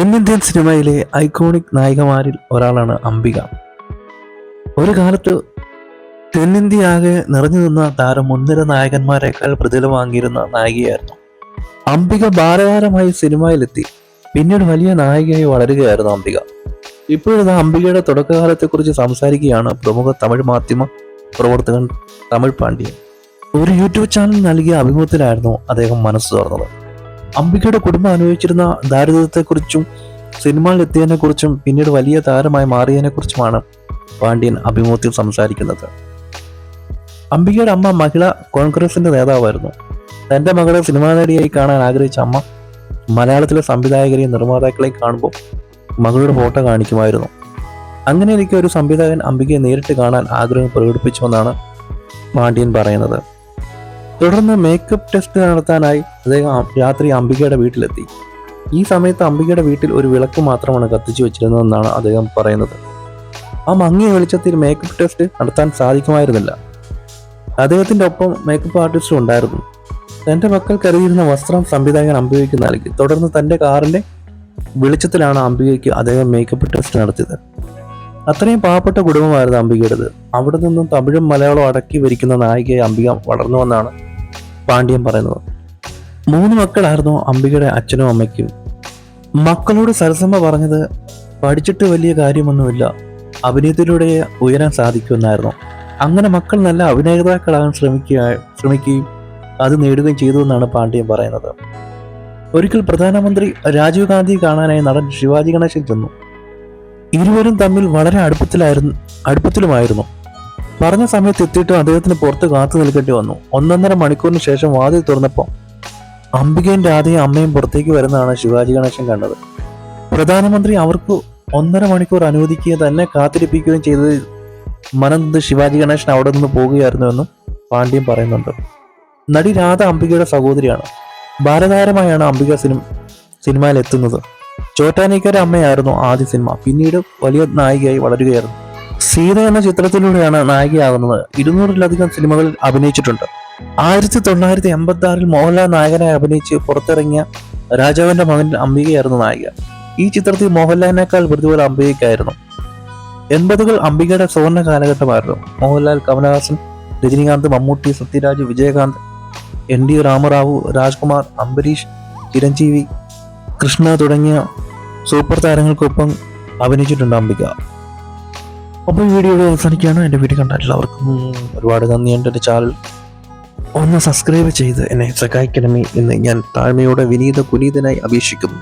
തെന്നിന്ത്യൻ സിനിമയിലെ ഐക്കോണിക് നായികമാരിൽ ഒരാളാണ് അംബിക. ഒരു കാലത്ത് തെന്നിന്ത്യയാകെ നിറഞ്ഞു നിന്ന താരം മുൻനിര നായകന്മാരെക്കാൾ പ്രതിഫലം വാങ്ങിയിരുന്ന നായികയായിരുന്നു. അംബിക ബാലതാരമായി സിനിമയിലെത്തി. പിന്നീട് വലിയ നായികയായി വളരുകയായിരുന്നു അംബിക. ഇപ്പോഴത്തെ അംബികയുടെ തുടക്കകാലത്തെക്കുറിച്ച് സംസാരിക്കുകയാണ് പ്രമുഖ തമിഴ് മാധ്യമ പ്രവർത്തകൻ തമിഴ് പാണ്ഡ്യൻ. ഒരു യൂട്യൂബ് ചാനൽ നൽകിയ അഭിമുഖത്തിലായിരുന്നു അദ്ദേഹം മനസ്സ് തുറന്നത്. അംബികയുടെ കുടുംബം അനുഭവിച്ചിരുന്ന ദാരിദ്ര്യത്തെക്കുറിച്ചും സിനിമയിൽ എത്തിയതിനെക്കുറിച്ചും പിന്നീട് വലിയ താരമായി മാറിയതിനെക്കുറിച്ചുമാണ് പാണ്ഡ്യൻ അഭിമുഖത്തിൽ സംസാരിക്കുന്നത്. അംബികയുടെ അമ്മ മഹിളാ കോൺഗ്രസിന്റെ നേതാവായിരുന്നു. തന്റെ മകളെ സിനിമാ നടിയായി കാണാൻ ആഗ്രഹിച്ച അമ്മ മലയാളത്തിലെ സംവിധായകരെയും നിർമ്മാതാക്കളെയും കാണുമ്പോൾ മകളുടെ ഫോട്ടോ കാണിക്കുമായിരുന്നു. അങ്ങനെ എനിക്ക് ഒരു സംവിധായകൻ അംബികയെ നേരിട്ട് കാണാൻ ആഗ്രഹം പ്രകടിപ്പിച്ചുവെന്നാണ് പാണ്ഡ്യൻ പറയുന്നത്. തുടർന്ന് മേക്കപ്പ് ടെസ്റ്റ് നടത്താനായി അദ്ദേഹം രാത്രി അംബികയുടെ വീട്ടിലെത്തി. ഈ സമയത്ത് അംബികയുടെ വീട്ടിൽ ഒരു വിളക്ക് മാത്രമാണ് കത്തിച്ചു വെച്ചിരുന്നതെന്നാണ് അദ്ദേഹം പറയുന്നത്. ആ മങ്ങിയ വെളിച്ചത്തിൽ മേക്കപ്പ് ടെസ്റ്റ് നടത്താൻ സാധിക്കുമായിരുന്നില്ല. അദ്ദേഹത്തിന്റെ ഒപ്പം മേക്കപ്പ് ആർട്ടിസ്റ്റും ഉണ്ടായിരുന്നു. തന്റെ മക്കൾ കരുതിയിരുന്ന വസ്ത്രം സംവിധായകൻ അംബികയ്ക്ക് നൽകി. തുടർന്ന് തന്റെ കാറിന്റെ വെളിച്ചത്തിലാണ് അംബികയ്ക്ക് അദ്ദേഹം മേക്കപ്പ് ടെസ്റ്റ് നടത്തിയത്. അത്രയും പാവപ്പെട്ട കുടുംബമായിരുന്നു അംബികയുടേത്. അവിടെ നിന്നും തമിഴും മലയാളവും അടക്കി ഭരിക്കുന്ന നായികയെ അംബിക വളർന്നുവെന്നാണ് പാണ്ഡ്യൻ പറയുന്നത്. 3 മക്കളായിരുന്നു അംബികയുടെ അച്ഛനും അമ്മയ്ക്കും. മക്കളോട് സരസമ്മ പറഞ്ഞത്, പഠിച്ചിട്ട് വലിയ കാര്യമൊന്നുമില്ല, അഭിനയത്തിലൂടെ ഉയരാൻ സാധിക്കുമെന്നായിരുന്നു. അങ്ങനെ മക്കൾ നല്ല അഭിനേതാക്കളാകാൻ ശ്രമിക്കുകയും അത് നേടുകയും ചെയ്തു എന്നാണ് പാണ്ഡ്യൻ പറയുന്നത്. ഒരിക്കൽ പ്രധാനമന്ത്രി രാജീവ് ഗാന്ധി കാണാനായി നടൻ ശിവാജി ഗണേശൻ ചെന്നു. ഇരുവരും തമ്മിൽ വളരെ അടുപ്പത്തിലുമായിരുന്നു. പറഞ്ഞ സമയത്ത് എത്തിയിട്ടും അദ്ദേഹത്തിന് പുറത്ത് കാത്തു നിൽക്കേണ്ടി വന്നു. 1.5 മണിക്കൂറിന് ശേഷം വാതിൽ തുറന്നപ്പോൾ അംബികയും രാധയും അമ്മയും പുറത്തേക്ക് വരുന്നതാണ് ശിവാജി ഗണേശൻ കണ്ടത്. പ്രധാനമന്ത്രി അവർക്ക് 1.5 മണിക്കൂർ അനുവദിക്കുകയും തന്നെ കാത്തിരിപ്പിക്കുകയും ചെയ്തത് മനന്ത് ശിവാജി ഗണേശൻ അവിടെ നിന്ന് പോകുകയായിരുന്നുവെന്നും പാണ്ഡ്യൻ പറയുന്നുണ്ട്. നടി രാധ അംബികയുടെ സഹോദരിയാണ്. ബാലതാരമായാണ് അംബിക സിനിമയിൽ എത്തുന്നത്. ചോറ്റാനിക്കര അമ്മയായിരുന്നു ആദ്യ സിനിമ. പിന്നീട് വലിയ നായികയായി വളരുകയായിരുന്നു. സീത എന്ന ചിത്രത്തിലൂടെയാണ് നായികയാകുന്നത്. 200-ലധികം സിനിമകളിൽ അഭിനയിച്ചിട്ടുണ്ട്. 1986 മോഹൻലാൽ നായകനായി അഭിനയിച്ച് പുറത്തിറങ്ങിയ രാജാവിന്റെ മകൻ അംബികയായിരുന്നു നായിക. ഈ ചിത്രത്തിൽ മോഹൻലാലിനേക്കാൾ പ്രതിഫലം അംബികയ്ക്കായിരുന്നു. 80കൾ അംബികയുടെ സുവർണ്ണ കാലഘട്ടമായിരുന്നു. മോഹൻലാൽ, കമലഹാസൻ, രജനികാന്ത്, മമ്മൂട്ടി, സത്യരാജ്, വിജയകാന്ത്, ND രാമറാവു, രാജ്കുമാർ, അംബരീഷ്, ചിരഞ്ജീവി, കൃഷ്ണ തുടങ്ങിയ സൂപ്പർ താരങ്ങൾക്കൊപ്പം അഭിനയിച്ചിട്ടുണ്ട് അംബിക. അപ്പോൾ ഈ വീഡിയോ അവസാനിക്കുകയാണ്. എൻ്റെ വീഡിയോ കണ്ട എല്ലാവർക്കും ഒരുപാട് നന്ദിയുണ്ട്. എൻ്റെ ചാനൽ ഒന്ന് സബ്സ്ക്രൈബ് ചെയ്ത് എന്നെ സഹായിക്കണമേ എന്ന് ഞാൻ താഴ്മയോടെ വിനീതനായി അപേക്ഷിക്കുന്നു.